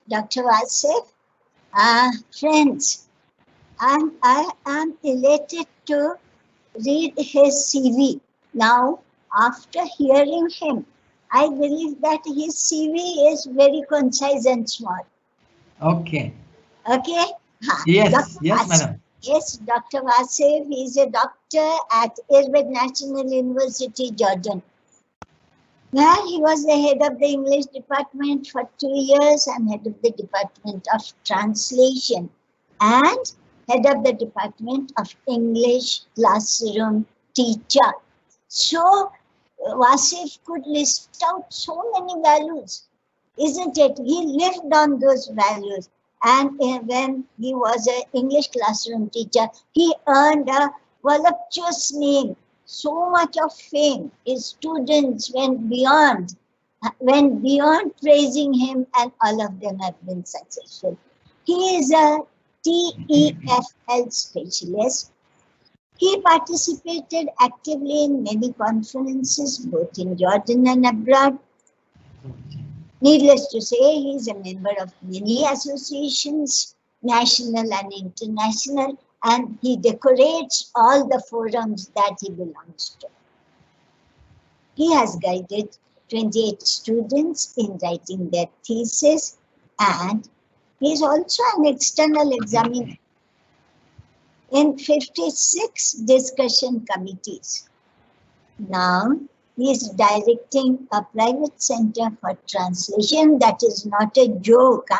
Dr. Wasef. Friends, I am elated to read his CV. Now, after hearing him, I believe that his CV is very concise and small. Okay. Okay? Yes, Dr. yes, Wasef. madam. Yes, Dr. Wasef is a doctor at Irbid National University, Jordan, where he was the head of the English department for 2 years and head of the Department of Translation and head of the Department of English classroom teacher. So Wasif could list out so many values, isn't it? He lived on those values. And when he was an English classroom teacher, he earned a voluptuous name, so much of fame. His students went beyond praising him, and all of them have been successful. He is a TEFL specialist. He participated actively in many conferences, both in Jordan and abroad. Needless to say, he is a member of many associations, national and international, and he decorates all the forums that he belongs to. He has guided 28 students in writing their thesis, and he is also an external examiner in 56 discussion committees. Now, he is directing a private center for translation. That is not a joke.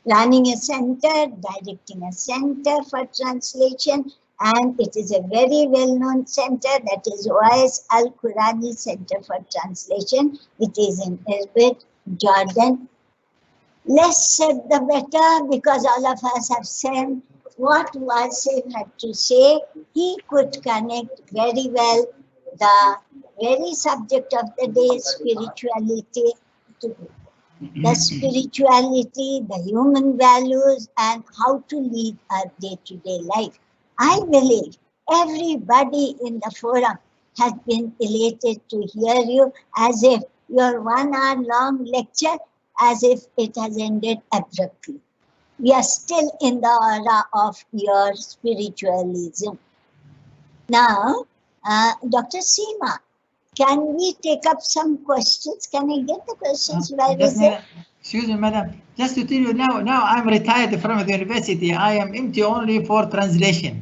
Running a center, directing a center for translation, and it is a very well-known center, that is Oais Al-Qurani Center for Translation. It is in Irbid, Jordan. Less said the better, because all of us have said what Wasef had to say. He could connect very well the very subject of the day, spirituality, to the spirituality, the human values, and how to lead our day-to-day life. I believe everybody in the forum has been elated to hear you, as if your 1 hour long lecture, as if it has ended abruptly. We are still in the aura of your spiritualism. Now, Dr. Seema, can we take up some questions? Can I get the questions? Excuse me, madam. Just to tell you now I'm retired from the university. I am empty only for translation.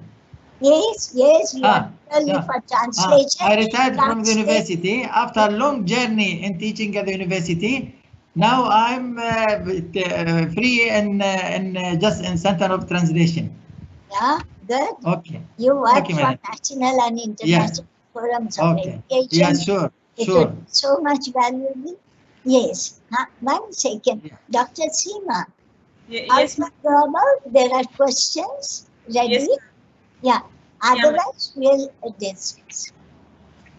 Yes, you are only for translation. I retired from the university after a long journey in teaching at the university. Now I'm free and just in center of translation. Yeah, good. Okay. You work for national and international forums of education. Yes, sure. It would be so much valuable. Yes. 1 second. Yeah. Dr. Seema. Yes. How about there are questions ready? Yes. Yeah. Otherwise, we'll discuss.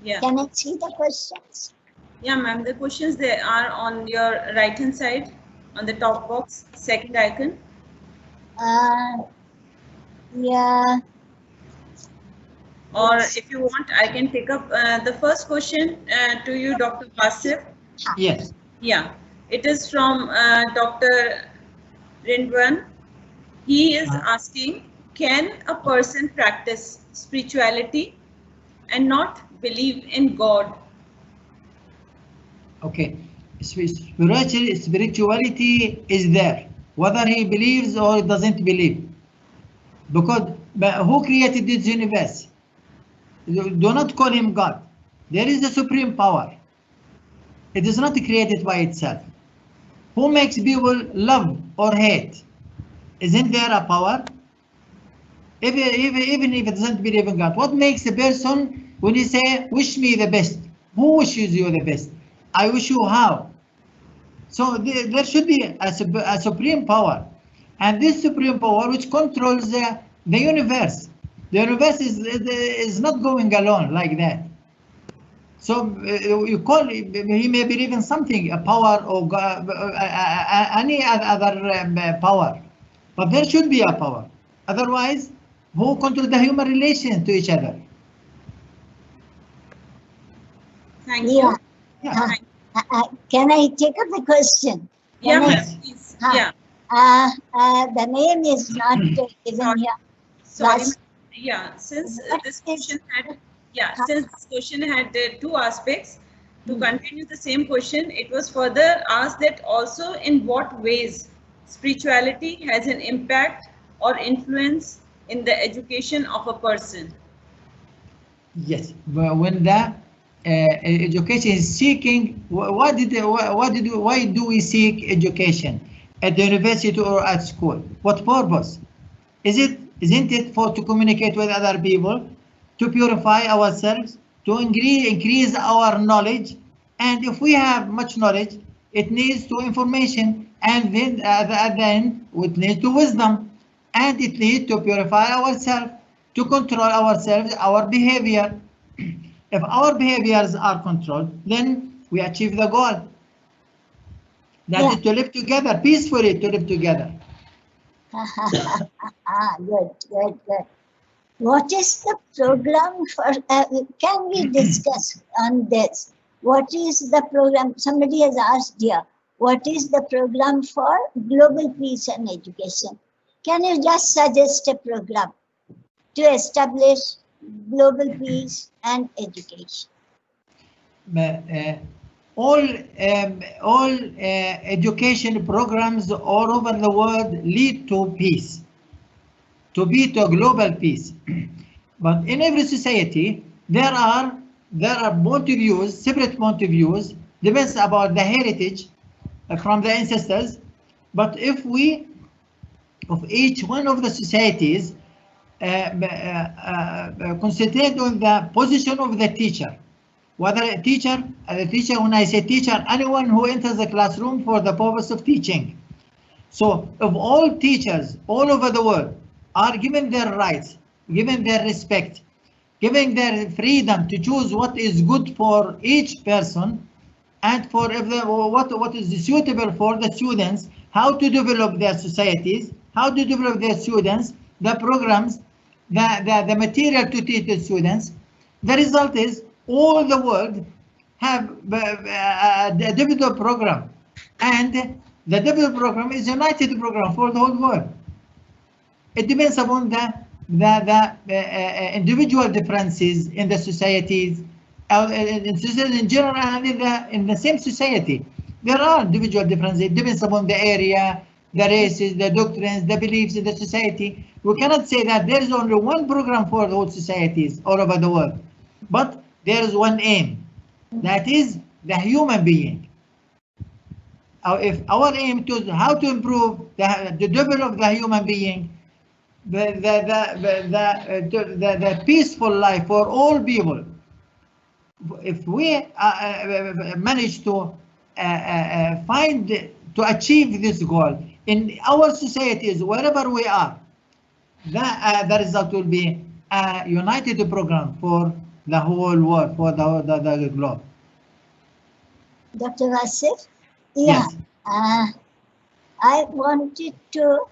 Yeah. Can I see the questions? Yeah, ma'am. The questions, they are on your right hand side, on the top box, second icon. Yeah. Or if you want, I can pick up the first question to you, Dr. Wasef. Yes. Yeah. It is from Dr. Rindwan. He is asking, can a person practice spirituality and not believe in God? Okay. Spirituality is there, whether he believes or doesn't believe. Because who created this universe? Do not call him God. There is a supreme power. It is not created by itself. Who makes people love or hate? Isn't there a power? Even if it doesn't believe in God, what makes a person, when you say, wish me the best? Who wishes you the best? I wish you how? So there should be a supreme power. And this supreme power which controls the universe. The universe is not going alone like that. So you call, he may believe in something, a power or God, any other power. But there should be a power. Otherwise, who controls the human relation to each other? Thank you. Yeah. Can I take up the question? Yeah, please. Yeah. The name is not given Sorry. here. Sorry. Was- Yeah, since What this is- question had, since this question had two aspects, to continue the same question, it was further asked that also in what ways spirituality has an impact or influence in the education of a person. Yes, when the education is seeking, why do we seek education at the university or at school? What purpose? Isn't it for to communicate with other people, to purify ourselves, to increase our knowledge? And if we have much knowledge, it needs to information, and then at the end, it needs to wisdom, and it needs to purify ourselves, to control ourselves, our behavior. If our behaviors are controlled, then we achieve the goal. That is to live together, peacefully to live together. Good. What is the program for, can we discuss on this? What is the program? Somebody has asked here, what is the program for global peace and education? Can you just suggest a program to establish global peace and education? All education programs all over the world lead to peace, to global peace. But in every society, there are point of views, separate point of views, depends about the heritage from the ancestors. But if we, of each one of the societies, concentrate on the position of the teacher, whether a teacher, when I say teacher, anyone who enters the classroom for the purpose of teaching. So if all teachers all over the world are given their rights, given their respect, giving their freedom to choose what is good for each person, and for what is suitable for the students, how to develop their societies, how to develop their students, the programs, the material to teach the students, the result is all the world have a developed program, and the developed program is a united program for the whole world. It depends upon the individual differences in the societies, in general, and in the same society. There are individual differences. It depends upon the area, the races, the doctrines, the beliefs in the society. We cannot say that there is only one program for the whole societies all over the world, but there is one aim, that is the human being. If our aim to how to improve the develop the human being, the peaceful life for all people, if we manage to achieve this goal in our societies, wherever we are, the result will be a united program for the whole world, for the globe. Dr. Wasef? Yes. I wanted to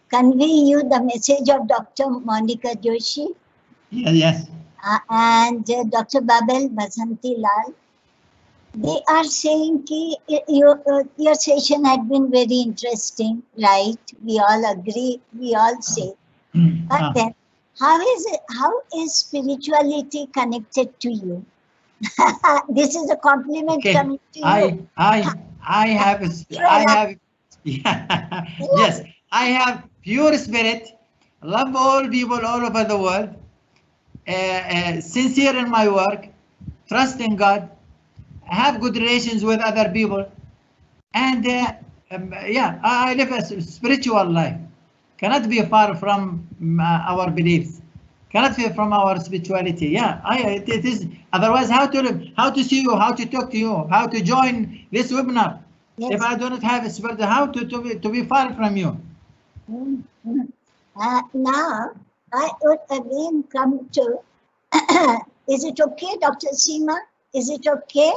convey you the message of Dr. Monica Joshi. Yes. And Dr. Babel Basanti Lal. They are saying that your session had been very interesting, right? We all agree, we all say. But then, how is spirituality connected to you? This is a compliment coming to you. I have yes, I have pure spirit, love all people all over the world, sincere in my work, trust in God, have good relations with other people, and I live a spiritual life. Cannot be far from our beliefs, cannot be from our spirituality. It is. Otherwise, how to live, how to see you, how to talk to you, how to join this webinar? Yes. If I do not have a spirit, how to be far from you? Now, I would again come to, is it okay, Dr. Seema? Is it okay?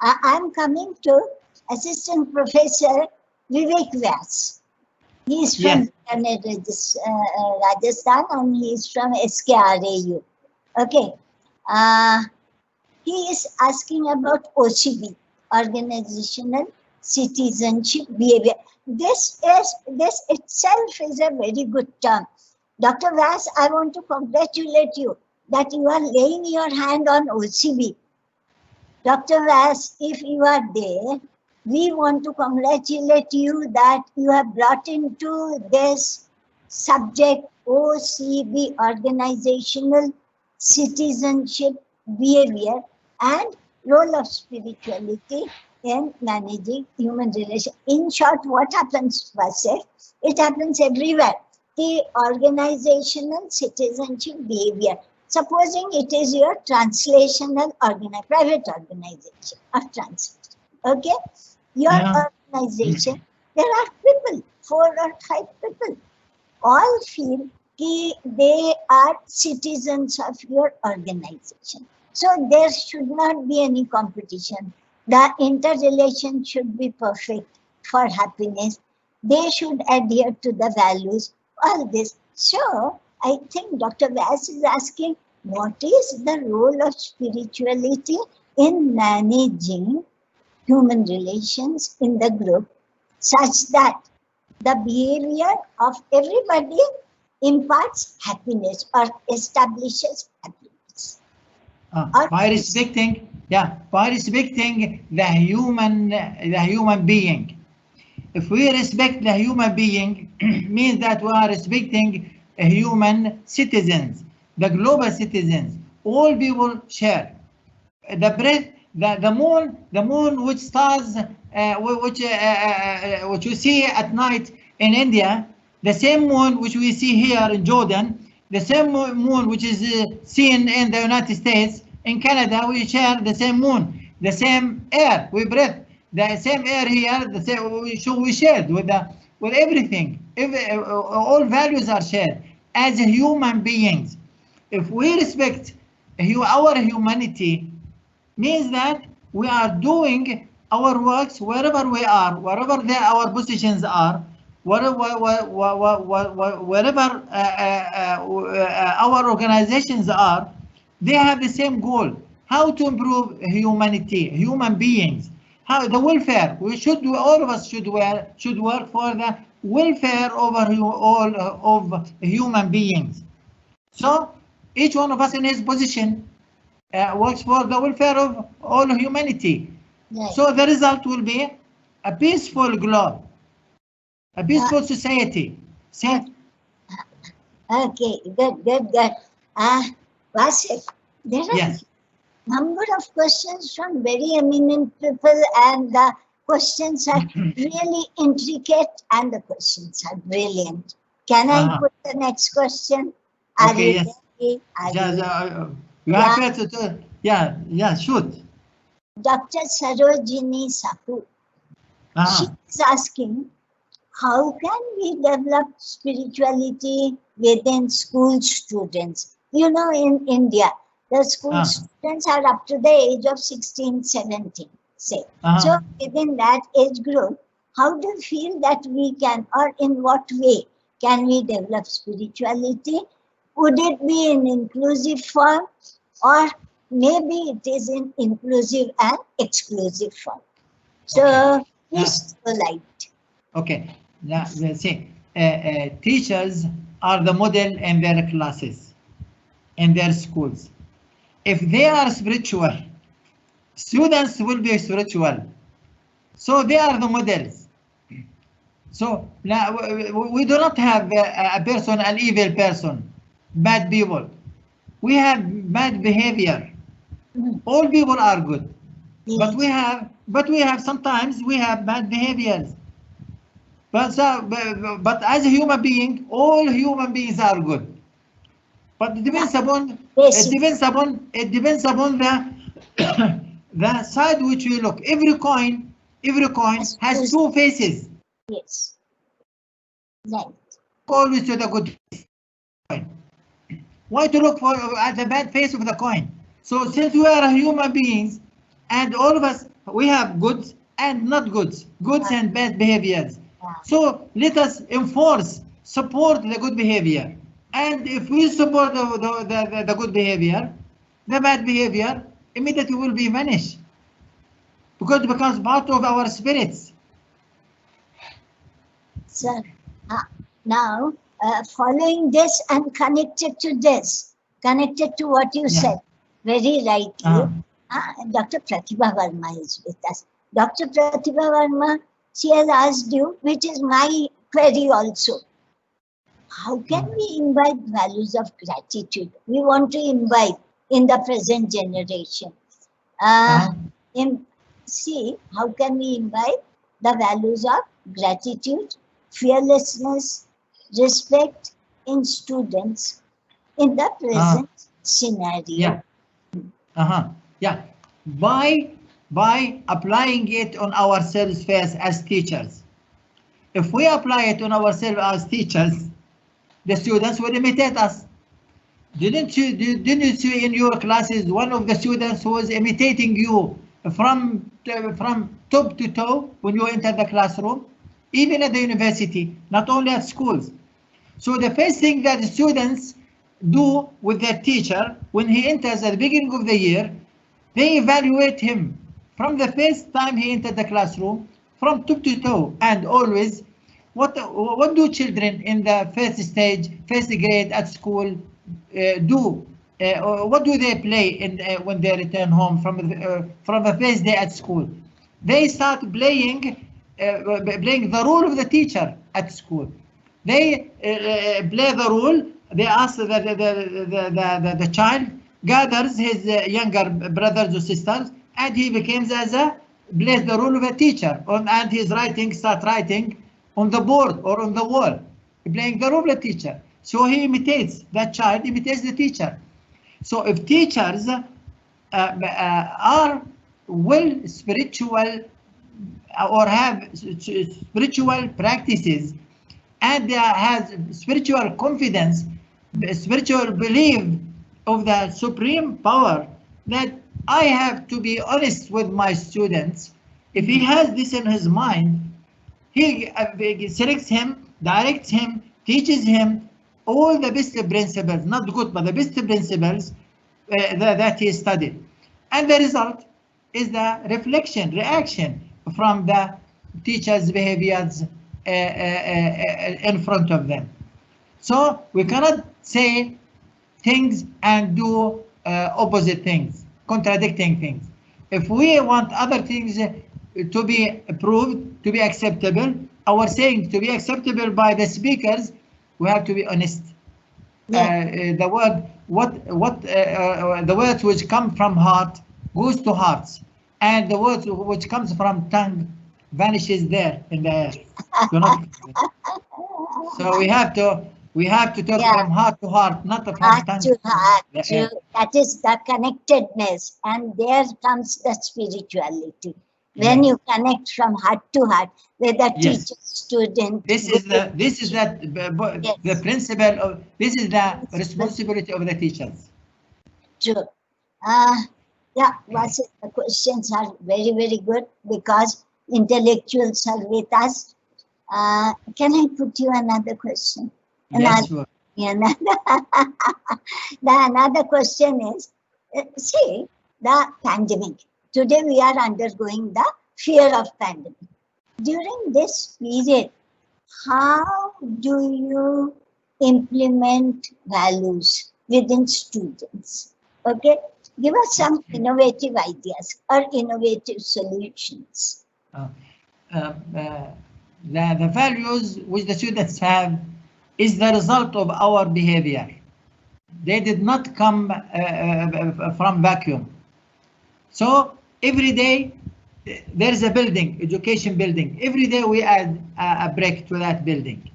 I'm coming to Assistant Professor Vivek Vyas. He is from Rajasthan, and he is from SKRAU. Okay. He is asking about OCB, Organizational citizenship behavior. This itself is a very good term. Dr. Vas, I want to congratulate you that you are laying your hand on OCB. Dr. Vas, if you are there, we want to congratulate you that you have brought into this subject OCB, organizational citizenship behavior, and role of spirituality in managing human relations. In short, what happens, Wasef? It happens everywhere. The organizational citizenship behavior. Supposing it is your translational private organization or translation. Okay? Your organization, there are people, 4 or 5 people, all feel they are citizens of your organization. So there should not be any competition. The interrelation should be perfect for happiness. They should adhere to the values, all this. So I think Dr. Vas is asking, what is the role of spirituality in managing human relations in the group such that the behavior of everybody imparts happiness or establishes happiness. By respecting the human being. If we respect the human being, means that we are respecting human citizens, the global citizens. All people share. The breath, the moon, which stars, which you see at night in India, the same moon which we see here in Jordan, the same moon which is seen in the United States, in Canada, we share the same moon, the same air we breathe, the same air here, the same we shared with everything. All values are shared as human beings. If we respect our humanity, means that we are doing our works wherever we are, wherever our positions are, wherever our organizations are, they have the same goal: how to improve humanity, human beings, how the welfare. We should do, all of us should work for the welfare of all of human beings. So each one of us in his position works for the welfare of all humanity. Right. So the result will be a peaceful globe, a peaceful society. See? Okay, good. Wasef, there are Yes. number of questions from very eminent people, and the questions are really intricate and the questions are brilliant. Can I put the next question? Okay, yes. You have to, shoot. Dr. Sarojini Sahu, she is asking, how can we develop spirituality within school students? You know, in India, the school students are up to the age of 16, 17, say. So within that age group, how do you feel that we can, or in what way can we develop spirituality? Would it be in inclusive form, or maybe it is in inclusive and exclusive form? So please throw light. Okay. Now, let's see. Teachers are the model in their classes, in their schools. If they are spiritual, students will be spiritual. So they are the models. So now we do not have a person, an evil person, bad people. We have bad behavior. All people are good, but we have sometimes we have bad behaviors. But as a human being, all human beings are good. But it depends upon the side which we look. Every coin has two faces. Yes. Right. Always to the good coin. Why to look at the bad face of the coin? So since we are human beings, and all of us, we have goods and not goods, and bad behaviors. So let us support the good behavior. And if we support the good behavior, the bad behavior immediately will be vanished, because it becomes part of our spirits. Sir, now following this and connected to this, connected to what you said very rightly, Dr. Pratibha Verma is with us. Dr. Pratibha Verma, she has asked you, which is my query also. How can we imbibe values of gratitude? We want to imbibe in the present generation. See, how can we imbibe the values of gratitude, fearlessness, respect in students in the present scenario? Yeah. By applying it on ourselves first as teachers. If we apply it on ourselves as teachers, the students will imitate us. Didn't you see in your classes one of the students who was imitating you from top to toe when you enter the classroom, even at the university, not only at schools? So the first thing that the students do with their teacher when he enters at the beginning of the year, they evaluate him from the first time he entered the classroom, from top to toe, and always. What do children in the first stage, first grade at school do? What do they play when they return home from the first day at school? They start playing the role of the teacher at school. They play the role. They ask the child gathers his younger brothers or sisters, and he becomes plays the role of a teacher, and he's start writing on the board or on the wall, playing the role of a teacher. So he imitates, that child imitates the teacher. So if teachers are well spiritual or have spiritual practices, and they have spiritual confidence, spiritual belief of the supreme power, that I have to be honest with my students. If he has this in his mind, he selects him, directs him, teaches him all the best principles, not good, but the best principles that he studied. And the result is the reaction from the teacher's behaviors in front of them. So we cannot say things and do opposite things, contradicting things. If we want other things to be approved, to be acceptable, our saying to be acceptable by the speakers, we have to be honest. The words which come from heart goes to hearts, and the words which comes from tongue vanishes there in the air. So we have to talk from heart to heart, not from heart tongue to heart. to that is the connectedness, and there comes the spirituality. When you connect from heart to heart with the teacher, student. This is the principle of, this is the responsibility of the teachers. True. Wasef, the questions are very, very good because intellectuals are with us. Can I put you another question? Yes, sure. Another question is, see, the pandemic. Today we are undergoing the fear of pandemic. During this period, how do you implement values within students? Okay, give us some innovative ideas or innovative solutions. The values which the students have is the result of our behavior. They did not come from vacuum. So every day there is a building, education building. Every day we add a brick to that building.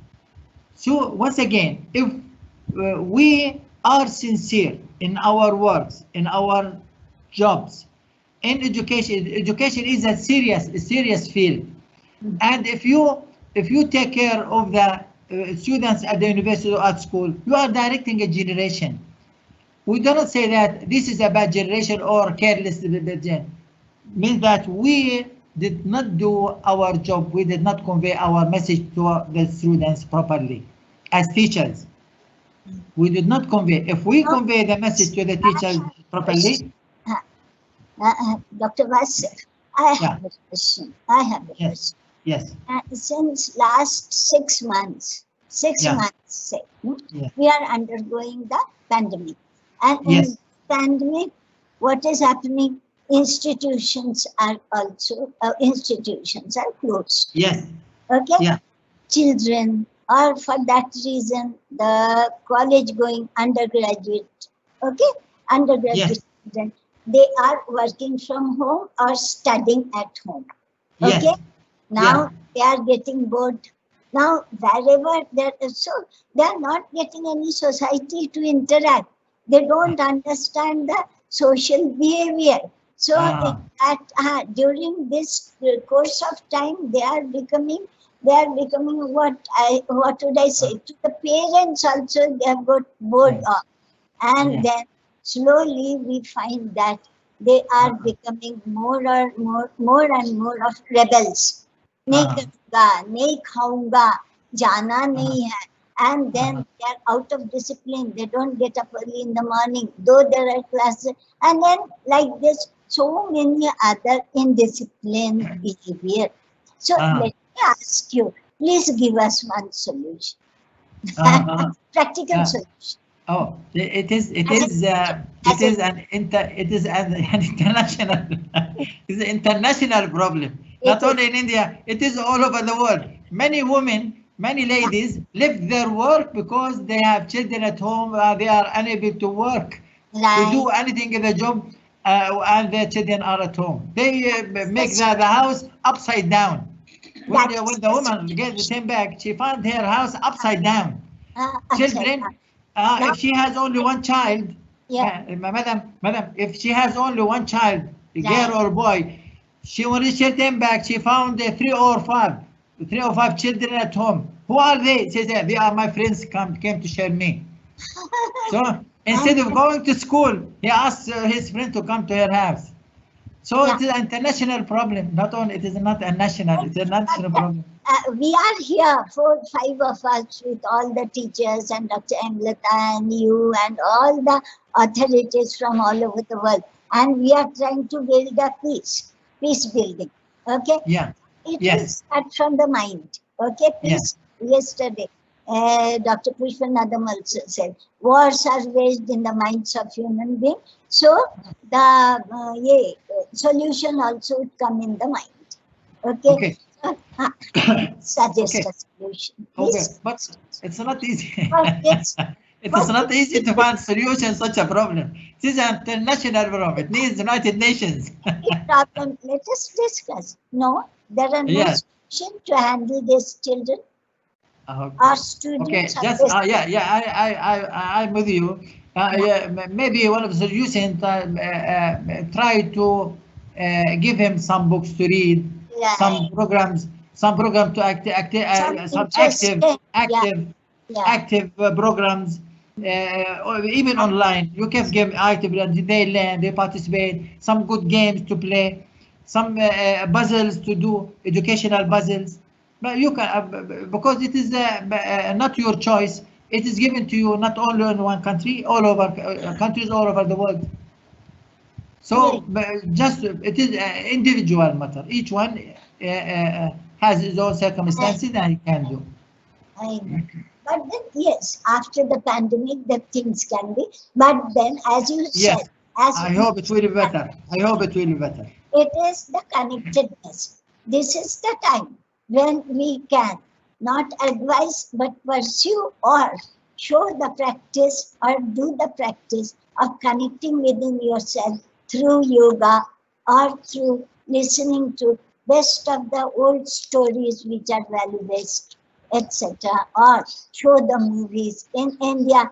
So once again, if we are sincere in our works, in our jobs, in education is a serious field. And if you take care of the students at the university or at school, you are directing a generation. We do not say that this is a bad generation or careless generation. Means that we did not do our job, we did not convey our message to the students properly. As teachers, we did not convey. If we convey the message to the teachers properly. Dr. Wasef, I have a question. Yes. Since last 6 months, say, we are undergoing the pandemic. And in pandemic, what is happening? Institutions are also, institutions are closed. Yes. Okay? Yeah. Children, or for that reason, the college going undergraduate, okay? Undergraduate children, they are working from home or studying at home. Okay? Yes. Now they are getting bored. Now wherever so they are not getting any society to interact. They don't understand the social behavior. So during this course of time, they are becoming what would I say? To the parents also, they have got bored of, and then slowly we find that they are becoming more and more of rebels. नहीं करूँगा, नहीं खाऊंगा, जाना नहीं है, and then they are out of discipline. They don't get up early in the morning, though there are classes, and then like this, so many other indisciplined behavior. So let me ask you, please give us one solution, practical solution. Oh, it is an international it's an international problem. Not only in India, it is all over the world. Many women, many ladies leave their work because they have children at home. They are unable to work, to do anything in the job, and their children are at home. They make the house upside down. When the woman came back, she found her house upside down. Children. If she has only one child, madam, if she has only one child, a girl or boy, when she came back, she found 3 or 5 children at home. Who are they? She said, they are my friends, came to share me. So instead of going to school, he asked his friend to come to her house. So it is an international problem. Not only it is not a national, it's a national problem. We are here, 4 or 5 of us, with all the teachers and Dr. Hemlata and you and all the authorities from all over the world, and we are trying to build a peace building. Okay. It will start from the mind. Okay. Peace. Yesterday, Dr. Pushpanadam also said, wars are waged in the minds of human beings. So the solution also would come in the mind. Okay. Suggest a solution. Okay, but it's not easy. It is not easy to find solution such a problem. This is an international problem. It needs United Nations. Problem. Let us discuss. No, there are no solution to handle these children. Our students. Okay. Just I'm with you. Maybe one of the solutions. Try to give him some books to read. Some programs to active programs, or even online. You can give active, they learn, they participate, some good games to play, some puzzles to do, educational puzzles. But you can, because it is not your choice, it is given to you not only in one country, all over countries all over the world. So just it is an individual matter. Each one has his own circumstances and he can do. I know. But then, yes, after the pandemic, the things can be. But then, as you said, I hope it will be better. I hope it will be better. It is the connectedness. This is the time when we can not advise but pursue or show the practice or do the practice of connecting within yourself through yoga or through listening to best of the old stories which are value-based, etc., or show the movies. In India,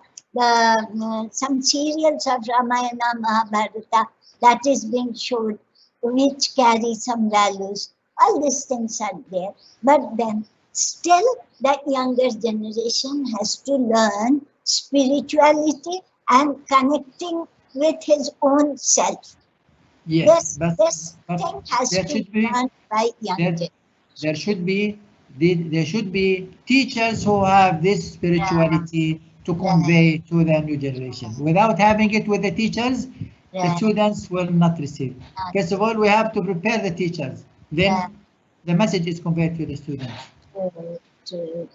some serials of Ramayana, Mahabharata that is being showed, which carry some values. All these things are there, but then still the younger generation has to learn spirituality and connecting with his own self. Yes, this thing has to be done by young generation. There should be teachers who have this spirituality to convey to the new generation. Without having it with the teachers, the students will not receive. First of all, we have to prepare the teachers. Then the message is conveyed to the students. True.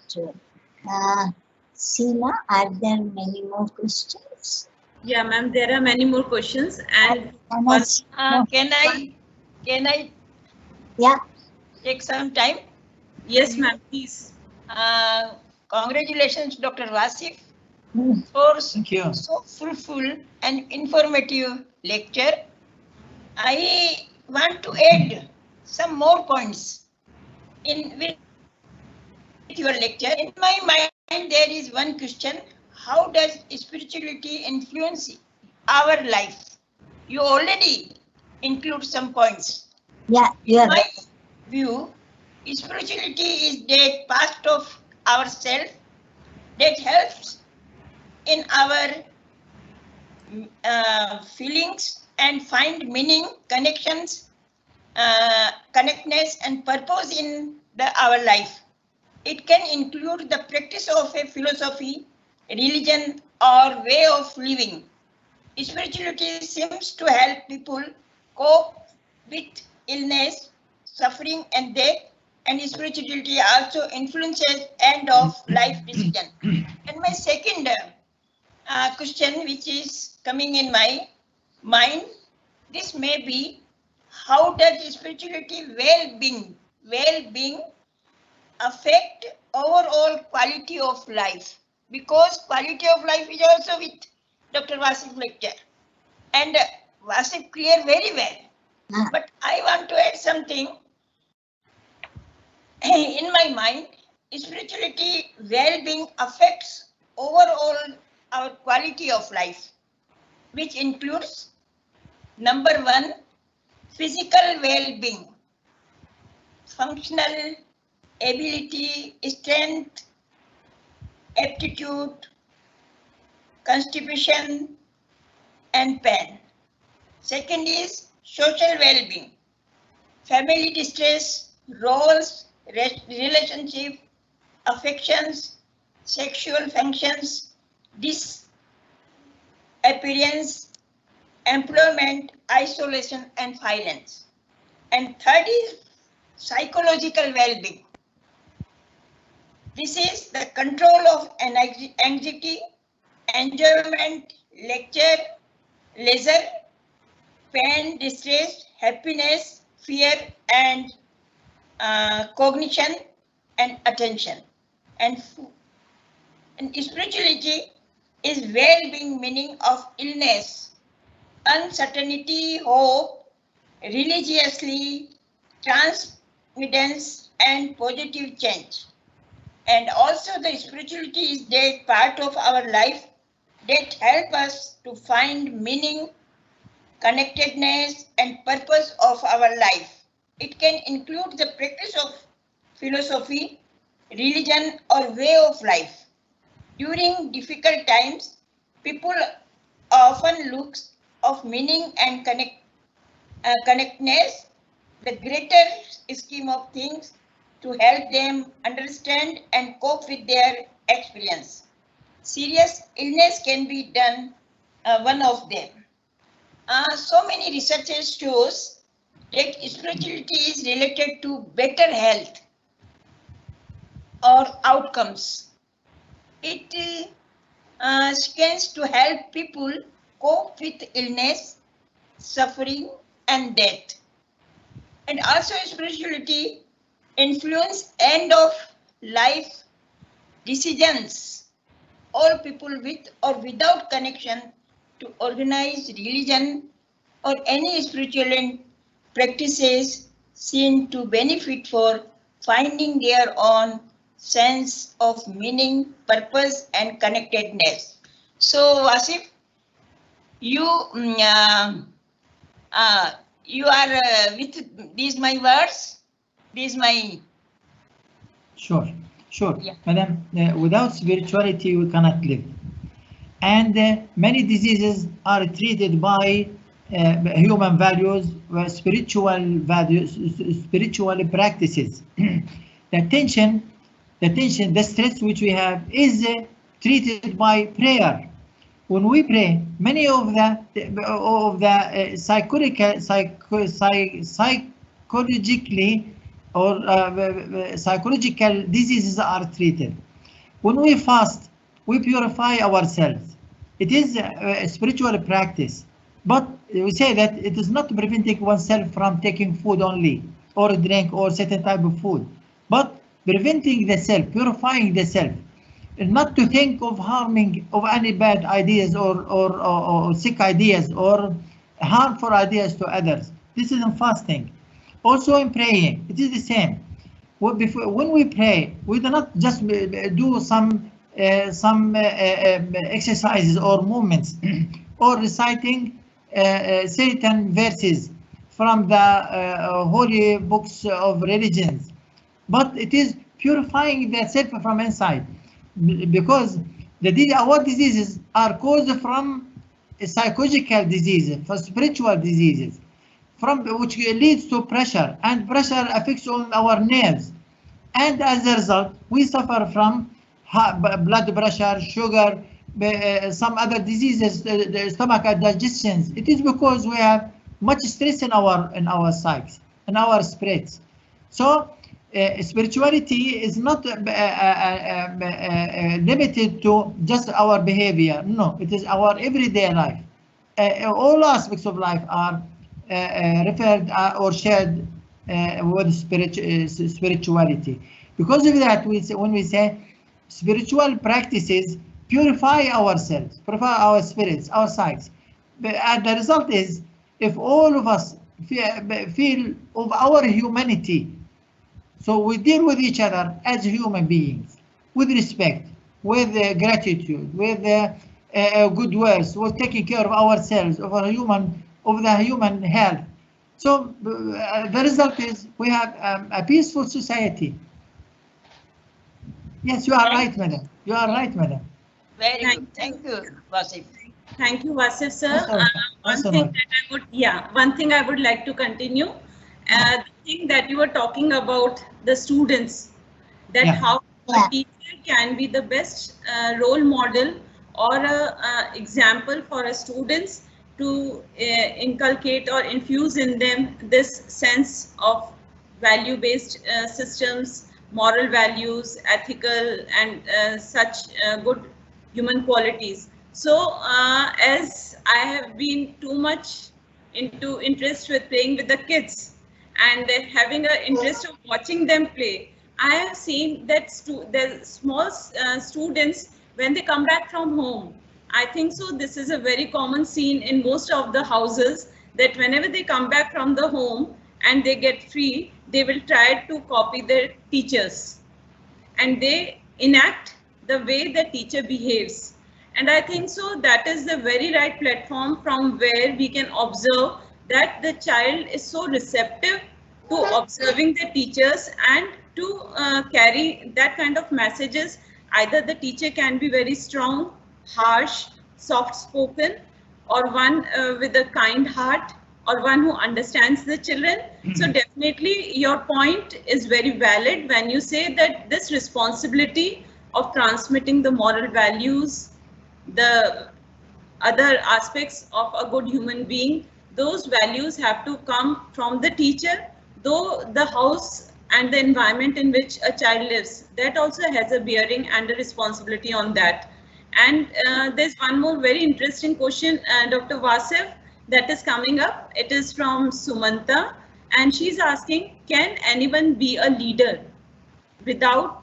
Seema, are there many more questions? Yeah, ma'am, there are many more questions. And Can I Yeah. take some time? yes, ma'am, please. Congratulations, Dr. Wasef, Mm. for Thank you. so fruitful and informative lecture. I want to add some more points with your lecture. In my mind, there is one question: how does spirituality influence our life? You already include some points. Yeah, In my view, spirituality is that part of ourself that helps in our feelings and find meaning, connections, connectedness, and purpose in our life. It can include the practice of a philosophy, religion, or way of living. Spirituality seems to help people cope with illness, suffering, and death, and spirituality also influences end of life decision. And my second question, which is coming in my mind, this may be: how does spirituality well-being affect overall quality of life? Because quality of life is also with Dr. Wasef lecture, and Wasef clear very well. But I want to add something. In my mind, spirituality well-being affects overall our quality of life, which includes number one, physical well-being, functional ability, strength, aptitude, constipation, and pain. Second is social well-being, family distress, roles, relationship, affections, sexual functions, disappearance, employment, isolation, and violence. And third is psychological well-being. This is the control of anxiety, enjoyment, leisure, pain, distress, happiness, fear, and cognition and attention. And spirituality is well-being, meaning of illness, uncertainty, hope, religiously, transcendence, and positive change. And also the spirituality is that part of our life that help us to find meaning, connectedness, and purpose of our life. It can include the practice of philosophy, religion, or way of life. During difficult times, people often look of meaning and connectedness, the greater scheme of things, to help them understand and cope with their experience. Serious illness can be done one of them. So many researchers shows that spirituality is related to better health or outcomes. It stands to help people cope with illness, suffering, and death. And also spirituality influence end of life decisions. All people with or without connection to organized religion or any spiritual practices seem to benefit for finding their own sense of meaning, purpose, and connectedness. So, Wasef, you you are with these my words. These my Sure. Yeah. Madam, without spirituality, we cannot live. And many diseases are treated by human values, spiritual values, spiritual practices. The stress which we have is treated by prayer. When we pray, many of the psychologically or psychological diseases are treated. When we fast, we purify ourselves. It is a spiritual practice, but we say that it is not preventing oneself from taking food only, or drink, or certain type of food, but preventing the self, purifying the self, not to think of harming of any bad ideas or sick ideas or harmful ideas to others. This is in fasting. Also in praying, it is the same. When we pray, we do not just do some exercises or movements or reciting certain verses from the holy books of religions, but it is purifying the self from inside, because our diseases are caused from psychological diseases, from spiritual diseases, from which leads to pressure, and pressure affects on our nerves, and as a result we suffer from blood pressure, sugar, some other diseases, the stomach digestions. It is because we have much stress in our psyches, in our spirits. So spirituality is not limited to just our behavior. No, it is our everyday life. All aspects of life are referred or shared with spirituality. Because of that, when we say spiritual practices purify ourselves, purify our spirits, our psyches, and the result is, if all of us feel of our humanity, so we deal with each other as human beings, with respect, with gratitude, with good words, with taking care of ourselves, of the human health. So the result is we have a peaceful society. Yes, you are right, madam. You are right, madam. Very good. Thank you, Wasef. Thank you, Wasef sir. One thing I would like to continue. The thing that you were talking about, the students, that how a teacher can be the best role model or a example for a students to inculcate or infuse in them this sense of value-based systems, moral values, ethical, and such good human qualities. So as I have been too much into interest with playing with the kids and having an interest of watching them play, I have seen that the small students, when they come back from home, I think so this is a very common scene in most of the houses, that whenever they come back from the home and they get free, they will try to copy their teachers and they enact the way the teacher behaves. And I think so that is the very right platform from where we can observe that the child is so receptive to observing the teachers and to carry that kind of messages. Either the teacher can be very strong, harsh, soft-spoken, or one with a kind heart, or one who understands the children. So definitely your point is very valid when you say that this responsibility of transmitting the moral values, the other aspects of a good human being, those values have to come from the teacher, though the house and the environment in which a child lives, that also has a bearing and a responsibility on that. And there's one more very interesting question, Dr. Wasef, that is coming up. It is from Sumanta, and she's asking, can anyone be a leader without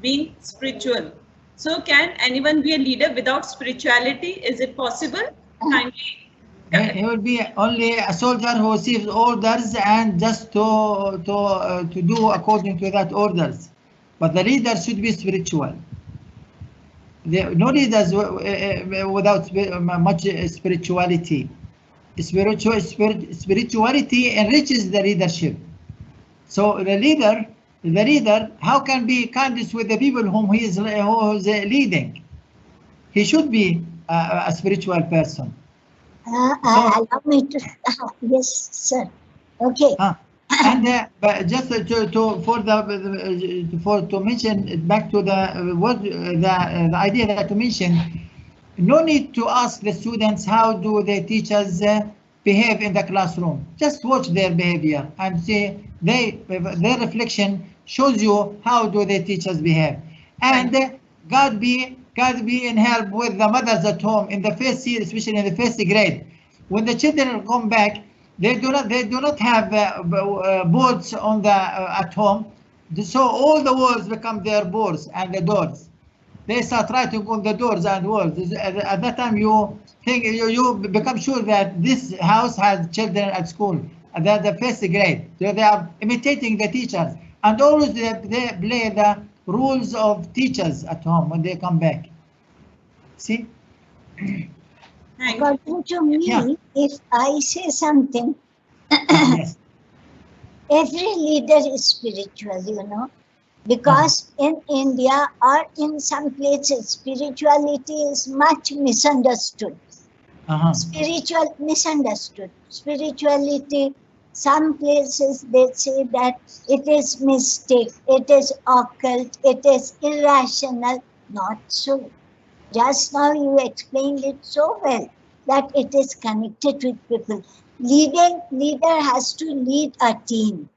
being spiritual? So can anyone be a leader without spirituality? Is it possible? Kindly. He will be only a soldier who receives orders and just to do according to that orders. But the leader should be spiritual. No leaders without much spirituality. Spirituality enriches the leadership. So the leader, how can be kindness with the people whom he is leading? He should be a spiritual person. Allow me to. Yes, sir. Okay. And but just to mention back to the idea that you mentioned, no need to ask the students how do the teachers behave in the classroom. Just watch their behavior and see their reflection shows you how do their teachers behave. And God be in help with the mothers at home in the first year, especially in the first grade. When the children come back, they do not have boards on the at home, so all the walls become their boards and the doors. They start writing on the doors and walls. At that time, you think you become sure that this house has children at school. They're the first grade. So they are imitating the teachers, and always they play the rules of teachers at home when they come back. See? According to me, Yeah. if I say something, Yes. every leader is spiritual, you know, because in India or in some places, spirituality is much misunderstood. Spiritual misunderstood. Spirituality, some places they say that it is mystic, it is occult, it is irrational. Not so. Just now you explained it so well that it is connected with people. Leader has to lead a team.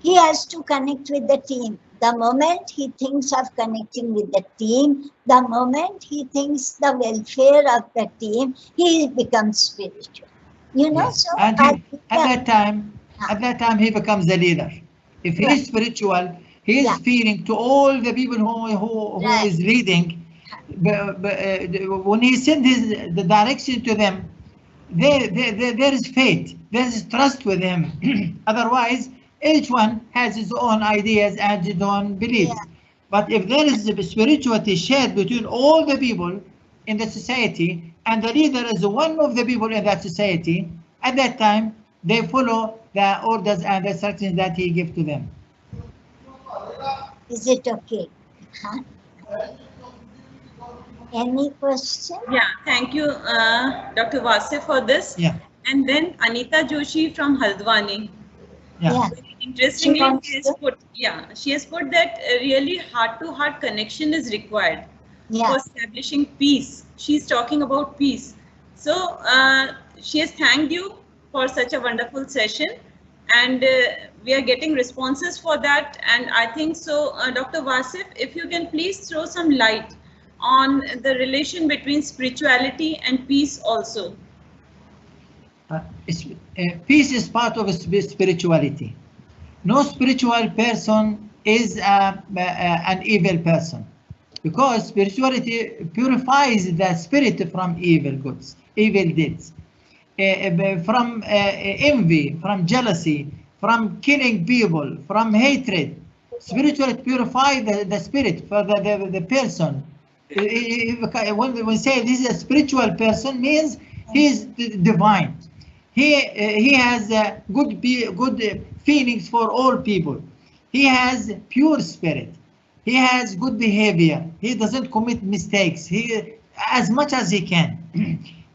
He has to connect with the team. The moment he thinks of connecting with the team, the moment he thinks the welfare of the team, he becomes spiritual. You know, Yes. so And at that time he becomes the leader. If he Right. is spiritual, he is Yeah. feeling to all the people who Right. is leading. When he sends the direction to them, there is faith, there is trust with him. Otherwise, each one has his own ideas and his own beliefs. Yeah. But if there is a spirituality shared between all the people in the society, and the leader is one of the people in that society, at that time they follow the orders and the instructions that he gives to them. Is it okay? Huh? Any question? Yeah, thank you, Dr. Wasef, for this. Yeah. And then Anita Joshi from Haldwani. Yeah. Interestingly, wants she has to- put, she has put that really heart-to-heart connection is required Yeah. for establishing peace. She's talking about peace. So she has thanked you for such a wonderful session, and we are getting responses for that. And I think so, Dr. Wasef, if you can please throw some light on the relation between spirituality and peace also. Peace is part of spirituality. No spiritual person is an evil person, because spirituality purifies the spirit from evil deeds, from envy, from jealousy, from killing people, from hatred. Spirituality purifies the spirit for the person. When we say this is a spiritual person, means he is divine. He has good feelings for all people. He has pure spirit. He has good behavior. He doesn't commit mistakes. As much as he can.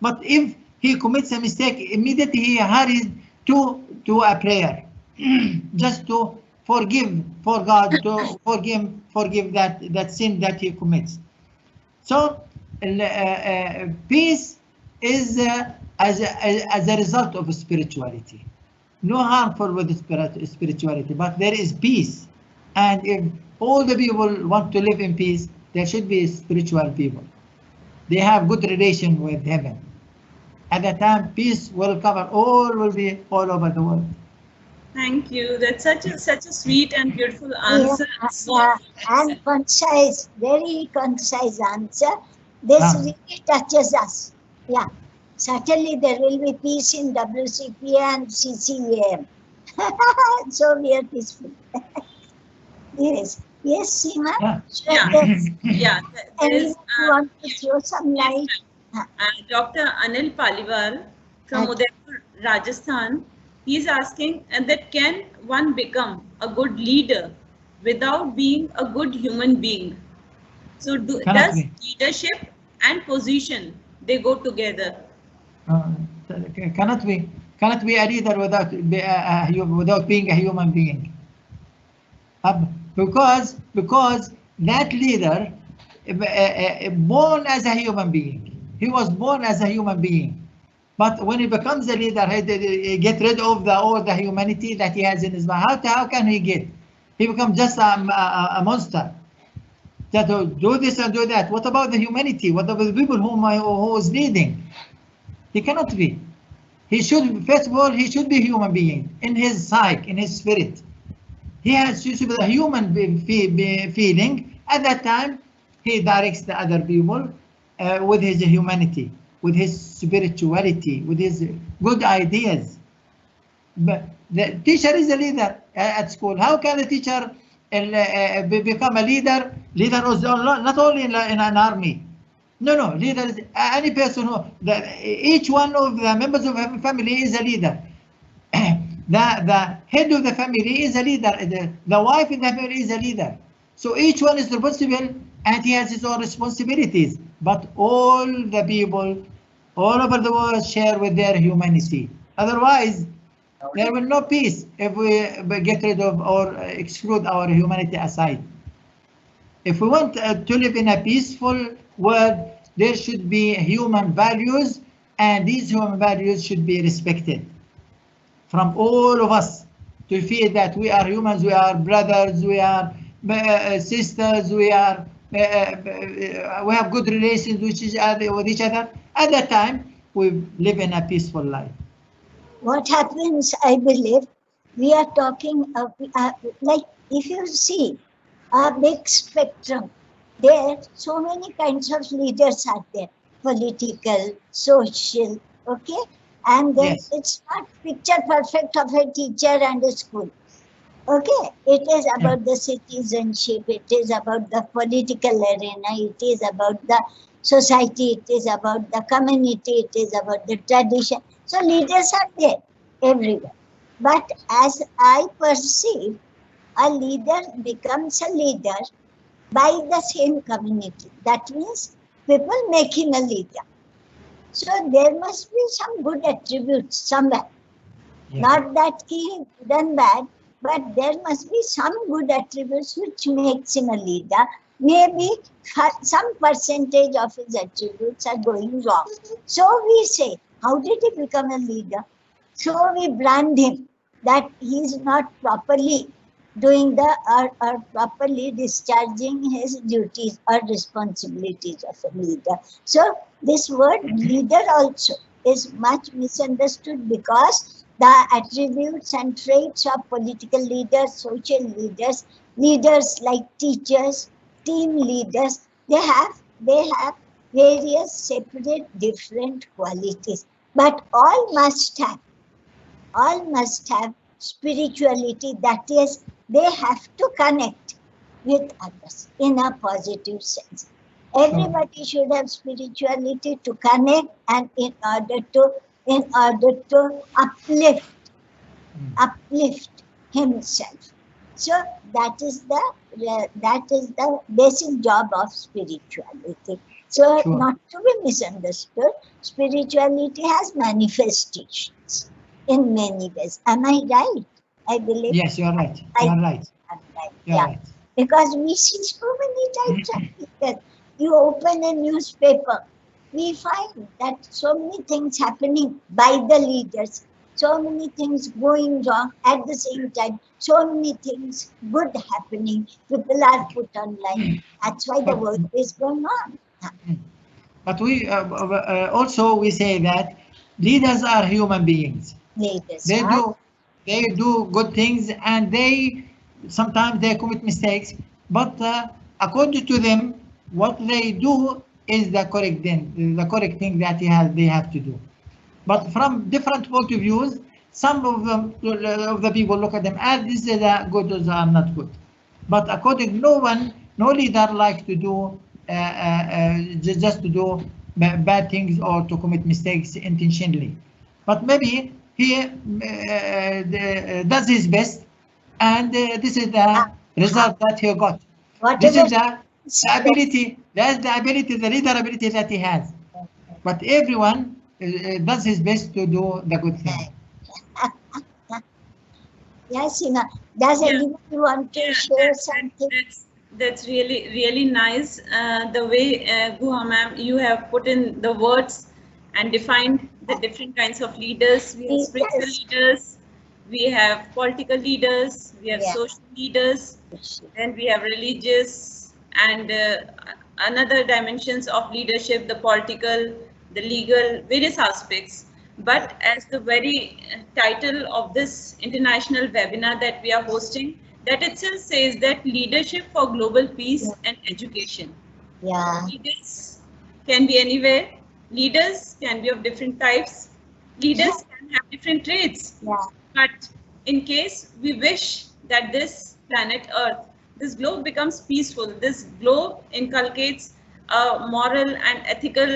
But if he commits a mistake, immediately he hurries to a prayer, just to forgive for God, to forgive that sin that he commits. So peace is as a result of spirituality. No harmful with spirituality, but there is peace. And if all the people want to live in peace, there should be spiritual people. They have good relation with heaven. At that time, peace will cover will be all over the world. Thank you. That's such a sweet and beautiful answer. Yeah, and concise, very concise answer. This really touches us. Yeah, certainly there will be peace in WCPA and CCAM. So we are peaceful. Yes, Seema. There is, you want to throw some light? Dr. Anil Paliwal from Udaipur, Rajasthan. He is asking that can one become a good leader without being a good human being? So does leadership and position, they go together? Cannot be a leader without being a human being. Because that leader born as a human being. He was born as a human being. But when he becomes a leader, he get rid of all the humanity that he has in his mind. How can he get? He becomes just a monster. That do this and do that. What about the humanity? What about the people who is leading? He cannot be. He should, first of all, he should be a human being in his psyche, in his spirit. He has to be a human feeling. At that time, he directs the other people with his humanity, with his spirituality, with his good ideas. But the teacher is a leader at school. How can a teacher become a leader? Leader is not only in an army. No, leader is any person each one of the members of a family is a leader. The head of the family is a leader. The wife in the family is a leader. So each one is responsible and he has his own responsibilities. But all the people all over the world share with their humanity. Otherwise, there will no peace if we get rid of or exclude our humanity aside. If we want to live in a peaceful world, there should be human values, and these human values should be respected from all of us, to feel that we are humans, we are brothers, we are sisters, we have good relations with each other. At that time, we live in a peaceful life. What happens, I believe, we are talking of, like if you see a big spectrum, there so many kinds of leaders are there, political, social, okay? And then Yes. It's not picture perfect of a teacher and a school. Okay, it is about the citizenship, it is about the political arena, it is about the society, it is about the community, it is about the tradition. So leaders are there everywhere. But as I perceive, a leader becomes a leader by the same community. That means people make him a leader. So there must be some good attributes somewhere. Yeah. Not that he done bad, but there must be some good attributes which makes him a leader. Maybe some percentage of his attributes are going wrong. So we say, how did he become a leader? So we brand him that he is not properly doing or properly discharging his duties or responsibilities of a leader. So this word leader also is much misunderstood, because the attributes and traits of political leaders, social leaders, leaders like teachers, team leaders, they have various separate different qualities, but all must have spirituality. That is, they have to connect with others in a positive sense. Everybody should have spirituality to connect, and in order to uplift himself. So that is the basic job of spirituality. So not to be misunderstood, spirituality has manifestations in many ways. Am I right? I believe. Yes, you are right. You are right. You are right. Because we see so many types of people. You open a newspaper, we find that so many things happening by the leaders, so many things going wrong at the same time, so many things good happening. People are put online. That's why the work is going on. But we also we say that leaders are human beings. Leaders they do good things, and sometimes they commit mistakes, but according to them, what they do is the correct thing that they have to do. But from different point of views, some of the people look at them as this is good, those are not good. But according, no leader likes to do just to do bad things or to commit mistakes intentionally. But maybe he does his best, and this is the result that he got. This is the ability, the leader ability that he has. But everyone does his best to do the good thing. Yes, Sina. Does anyone want to share something? That's really nice. The way Guha ma'am, you have put in the words and defined the different kinds of leaders. We have spiritual leaders, we have political leaders, we have social leaders, then we have religious and another dimensions of leadership, the political, the legal, various aspects. But as the very title of this international webinar that we are hosting, that itself says that leadership for global peace and education. Yeah. Leaders can be anywhere. Leaders can be of different types. Leaders can have different traits. Yeah. But in case we wish that this planet Earth, this globe becomes peaceful, this globe inculcates a moral and ethical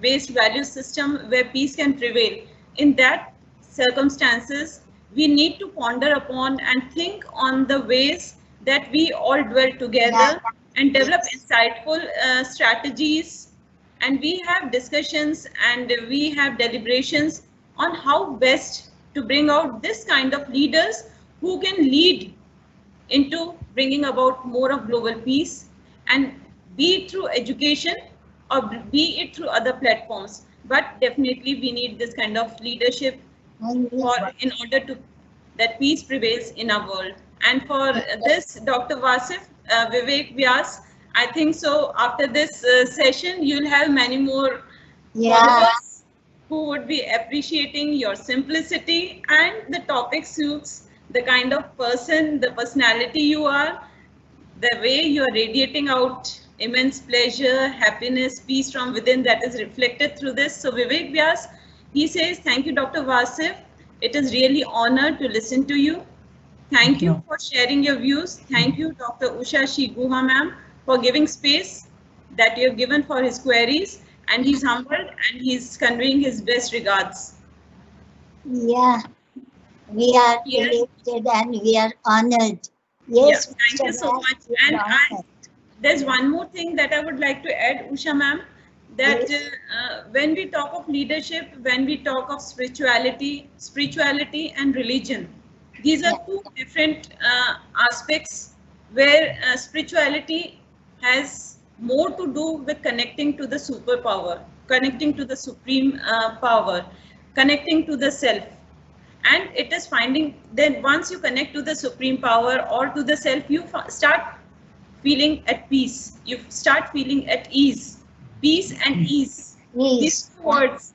based value system where peace can prevail. In that circumstances, we need to ponder upon and think on the ways that we all dwell together and develop insightful strategies, and we have discussions and we have deliberations on how best to bring out this kind of leaders who can lead into bringing about more of global peace, and be it through education or be it through other platforms. But definitely we need this kind of leadership in order to that peace prevails in our world. And for this, Dr. Wasef, Vivek Vyas, I think so after this session, you'll have many more followers who would be appreciating your simplicity, and the topic suits the kind of person, the personality you are, the way you are radiating out immense pleasure, happiness, peace from within, that is reflected through this. So Vivek Vyas, he says, thank you, Dr. Wasef. It is really honored to listen to you. Thank you for sharing your views. Thank you, Dr. Usha Shiguha ma'am, for giving space that you have given for his queries. And he's humbled and he's conveying his best regards. Yeah, we are elated and we are honored. Yes, thank you so much. And there's one more thing that I would like to add, Usha ma'am, that when we talk of leadership, when we talk of spirituality and religion, these are two different aspects where spirituality has more to do with connecting to the superpower, connecting to the supreme power, connecting to the self. And it is finding, then once you connect to the supreme power or to the self, you start feeling at peace. You start feeling at ease. Peace and ease. These two words,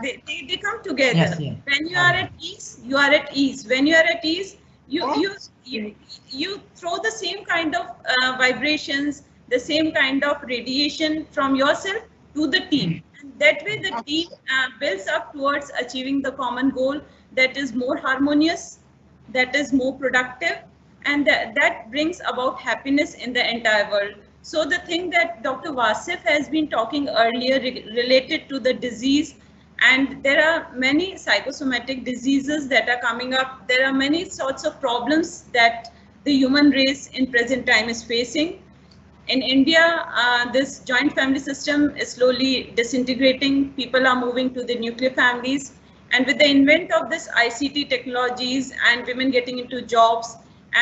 they come together. Yes, yeah. When you are at peace, you are at ease. When you are at ease, you throw the same kind of vibrations, the same kind of radiation from yourself to the team. And that way the team builds up towards achieving the common goal that is more harmonious, that is more productive, and that brings about happiness in the entire world. So the thing that Dr. Wasef has been talking earlier related to the disease, and there are many psychosomatic diseases that are coming up. There are many sorts of problems that the human race in present time is facing. In India, this joint family system is slowly disintegrating. People are moving to the nuclear families. And with the invent of this ICT technologies and women getting into jobs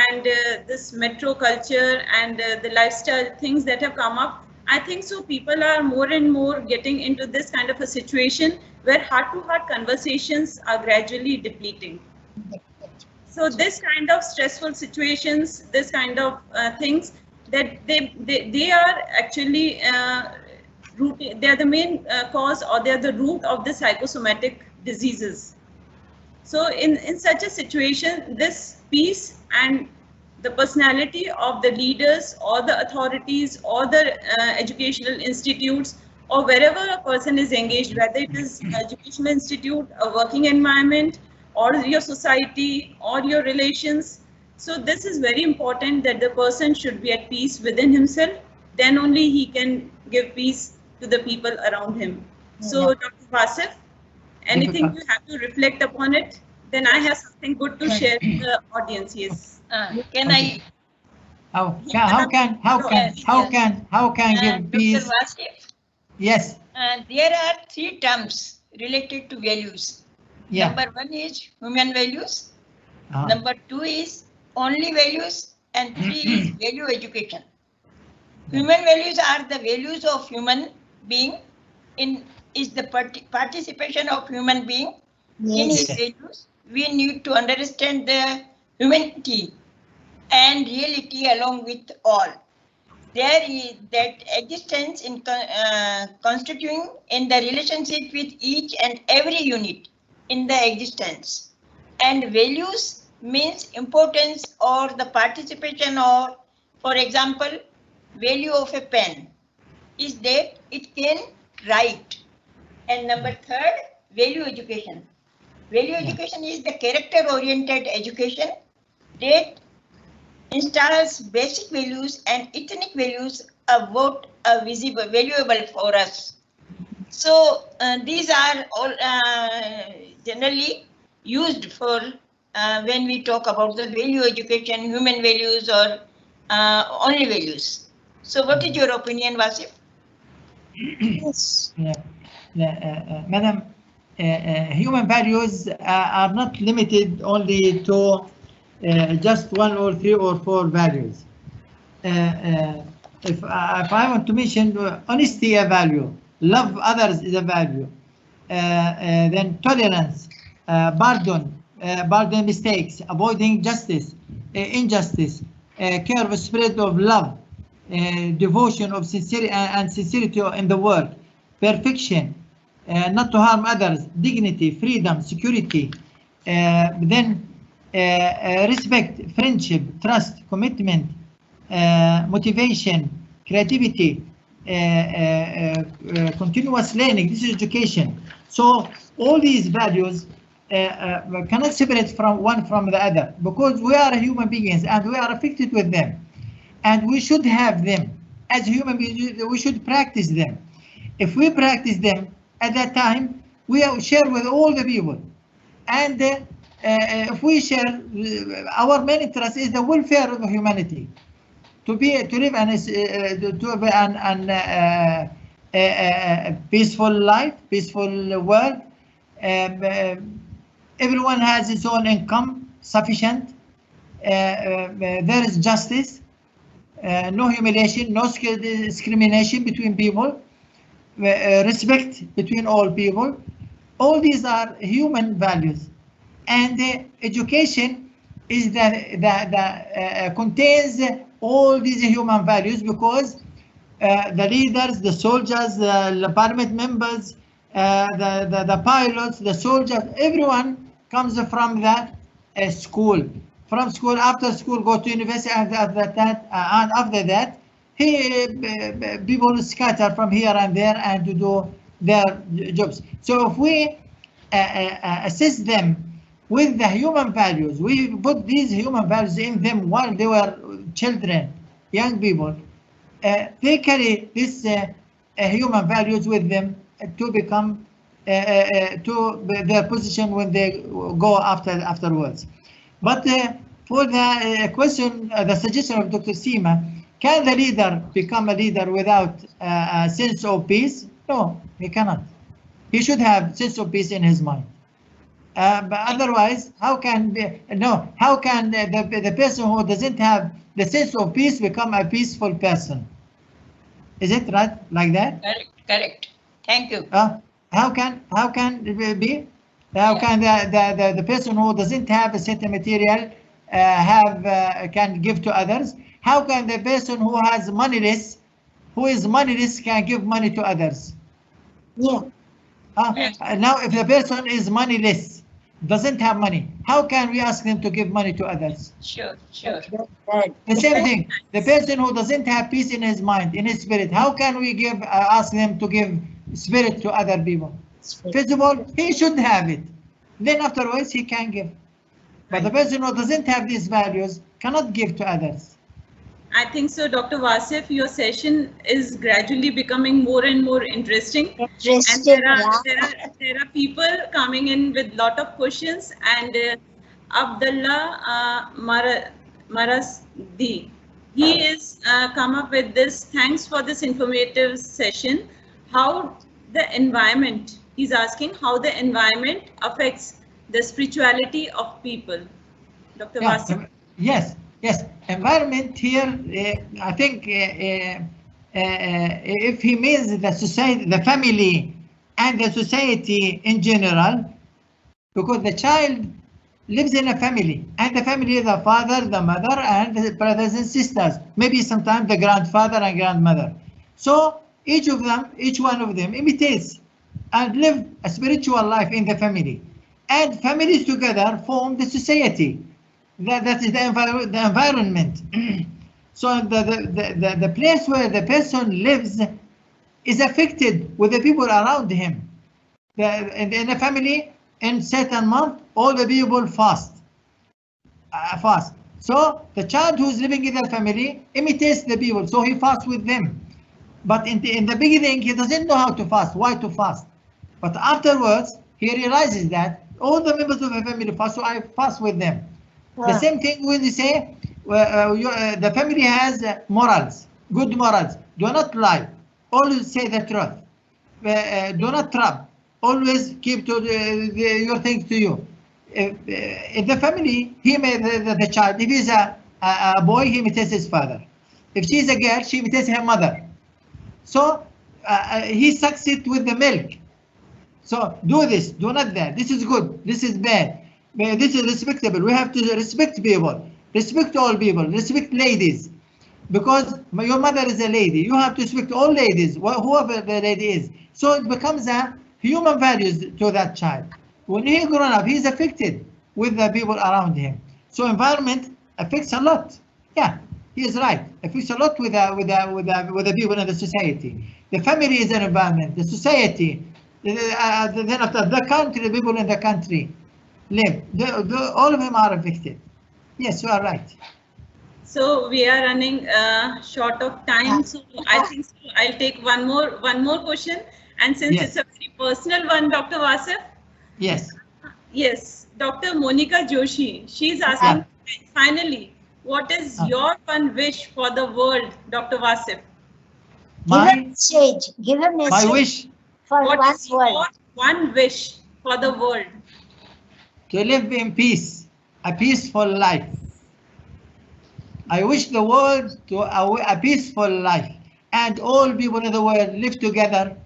and this metro culture and the lifestyle things that have come up, I think so people are more and more getting into this kind of a situation where heart-to-heart conversations are gradually depleting. So this kind of stressful situations, this kind of things, that they are actually they are the main cause, or they are the root of the psychosomatic diseases. So in such a situation, this peace and the personality of the leaders or the authorities or the educational institutes or wherever a person is engaged, whether it is educational institute, a working environment, or your society or your relations. So this is very important, that the person should be at peace within himself. Then only he can give peace to the people around him. So Dr. Wasef, anything you have to reflect upon it? Then I have something good to share with the audience. Yes. Can I? How can give peace? Dr. Wasef, Yes. There are three terms related to values. Yeah. Number one is human values. Number two is only values, and three is value education. Human values are the values of human being in is the participation of human being in Yes. his values. We need to understand the humanity and reality along with all. There is that existence in constituting in the relationship with each and every unit in the existence. And values means importance or the participation or, for example, value of a pen is that it can write. And number third, value education. Value education is the character-oriented education that installs basic values and ethnic values of what are visible, valuable for us. So these are all generally used for when we talk about the value education, human values, or only values. So what is your opinion, Wasef? Yes. Madam, human values are not limited only to just 1 or 3 or 4 values. If I want to mention honesty a value, love others is a value, then tolerance, pardon mistakes, avoiding justice, injustice, care of spirit of love, devotion of sincerity and sincerity in the work, perfection, not to harm others, dignity, freedom, security, then respect, friendship, trust, commitment, motivation, creativity, continuous learning. This is education. So all these values cannot separate from one from the other, because we are human beings and we are affected with them, and we should have them as human beings. We should practice them. If we practice them at that time, we share with all the people, and if we share, our main interest is the welfare of humanity, to live a peaceful life, peaceful world. Everyone has his own income sufficient. There is justice, no humiliation, no discrimination between people, respect between all people. All these are human values, and education is that contains all these human values, because the leaders, the soldiers, the parliament members, the pilots, the soldiers, everyone comes from the school. From school, after school, go to university, and after that, people scatter from here and there and to do their jobs. So if we assist them with the human values, we put these human values in them while they were children, young people, they carry this human values with them to become to their position when they go afterwards. But for the question, the suggestion of Dr. Seema, can the leader become a leader without a sense of peace? No, he cannot. He should have sense of peace in his mind. But otherwise, how can the person who doesn't have the sense of peace become a peaceful person? Is it right like that? Correct. Thank you. How can it be? How can the person who doesn't have a certain material can give to others? How can the person who is moneyless can give money to others? Yeah. Now, if the person is moneyless, doesn't have money, how can we ask them to give money to others? Sure. The same thing. The person who doesn't have peace in his mind, in his spirit, how can we ask them to give spirit to other people? First of all, he should have it. Then afterwards, he can give. But the person who doesn't have these values cannot give to others. I think so, Dr. Wasef, your session is gradually becoming more and more interesting. And there are people coming in with lot of questions, and Abdullah Marashdeh, he is come up with this. Thanks for this informative session. How the environment, he's asking how the environment affects the spirituality of people. Dr. Wasef. Yes. Environment here, I think if he means the society, the family, and the society in general, because the child lives in a family, and the family is the father, the mother, and the brothers and sisters, maybe sometimes the grandfather and grandmother. So each one of them imitates and live a spiritual life in the family, and families together form the society. That is the environment. So the place where the person lives is affected with the people around him. In a family, in certain month, all the people fast. So the child who is living in the family imitates the people, so he fasts with them. But in the beginning, he doesn't know how to fast, why to fast. But afterwards, he realizes that all the members of the family fast, so I fast with them. The same thing when you say the family has morals, good morals. Do not lie. Always say the truth. Do not trap. Always keep to your things to you. In the family, the child, if he's a boy, he imitates his father. If she's a girl, she imitates her mother. So he sucks it with the milk. So do this, do not that. This is good, this is bad. This is respectable. We have to respect people. Respect all people. Respect ladies. Because your mother is a lady. You have to respect all ladies, whoever the lady is. So it becomes a human values to that child. When he grown up, he's affected with the people around him. So environment affects a lot. Yeah, he is right. Affects a lot with the people in the society. The family is an environment. The society, then after the country, the people in the country live. All of them are affected. Yes, you are right. So we are running short of time. So I think I'll take one more question. And since it's a very personal one, Dr. Wasef. Yes. Yes, Dr. Monica Joshi. She's asking, finally, what is your one wish for the world, Dr. Wasef? Give a message. My wish. For what is your one wish for the world? To live in peace, a peaceful life. I wish the world to a peaceful life, and all people in the world live together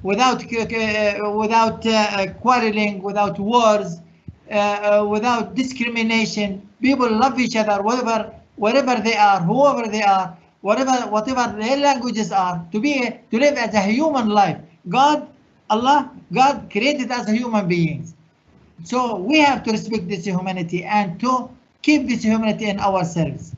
without quarreling, without wars, without discrimination. People love each other, wherever they are, whoever they are, whatever their languages are. To live as a human life. God created us as human beings. So we have to respect this humanity and to keep this humanity in ourselves.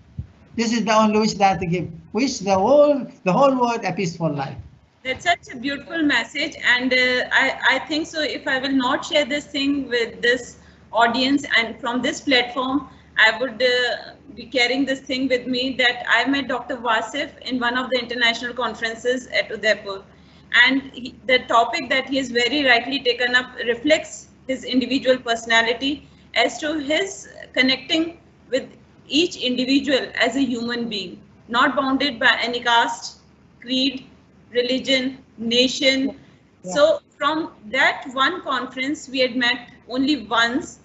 This is the only wish that I give. Wish the whole world a peaceful life. That's such a beautiful message, and I think so. If I will not share this thing with this audience and from this platform, I would be carrying this thing with me that I met Dr. Wasef in one of the international conferences at Udaipur, and the topic that he has very rightly taken up reflects his individual personality as to his connecting with each individual as a human being, not bounded by any caste, creed, religion, nation. Yeah. So from that one conference, we had met only once,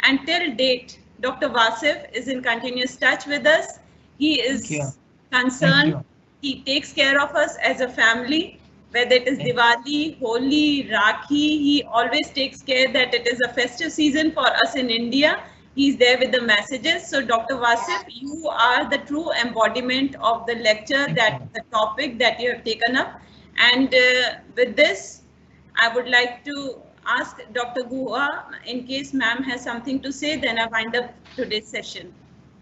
and till date, Dr. Wasef is in continuous touch with us. He is concerned. He takes care of us as a family, whether it is Diwali, Holi, Rakhi. He always takes care that it is a festive season for us in India. He's there with the messages. So Dr. Wasef, you are the true embodiment of the lecture, the topic that you have taken up. And with this, I would like to ask Dr. Guha, in case ma'am has something to say, then I wind up today's session.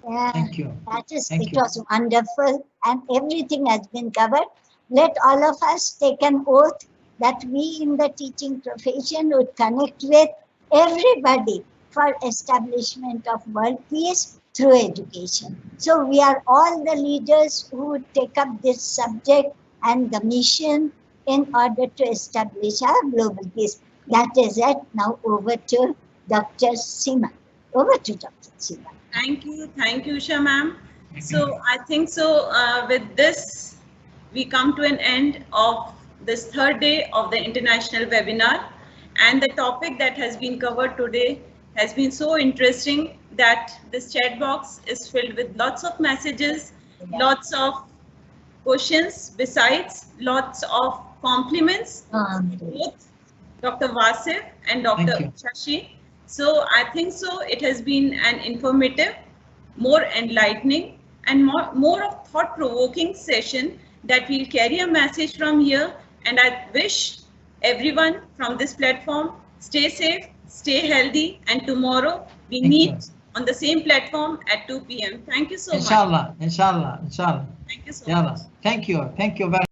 Thank you. It was wonderful, and everything has been covered. Let all of us take an oath that we in the teaching profession would connect with everybody for establishment of world peace through education. So we are all the leaders who would take up this subject and the mission in order to establish our global peace. That is it. Now over to Dr. Seema. Over to Dr. Seema. Thank you, Usha ma'am. So I think so with this, we come to an end of this third day of the international webinar, and the topic that has been covered today has been so interesting that this chat box is filled with lots of messages, lots of questions, besides lots of compliments, both Dr. Wasef and Dr. Shashi. So I think so it has been an informative, more enlightening and more of thought-provoking session that will carry a message from here, and I wish everyone from this platform stay safe, stay healthy, and tomorrow we meet on the same platform at 2 p.m. Thank you so much. Inshallah, inshallah, inshallah. Thank you so much. Thank you very much.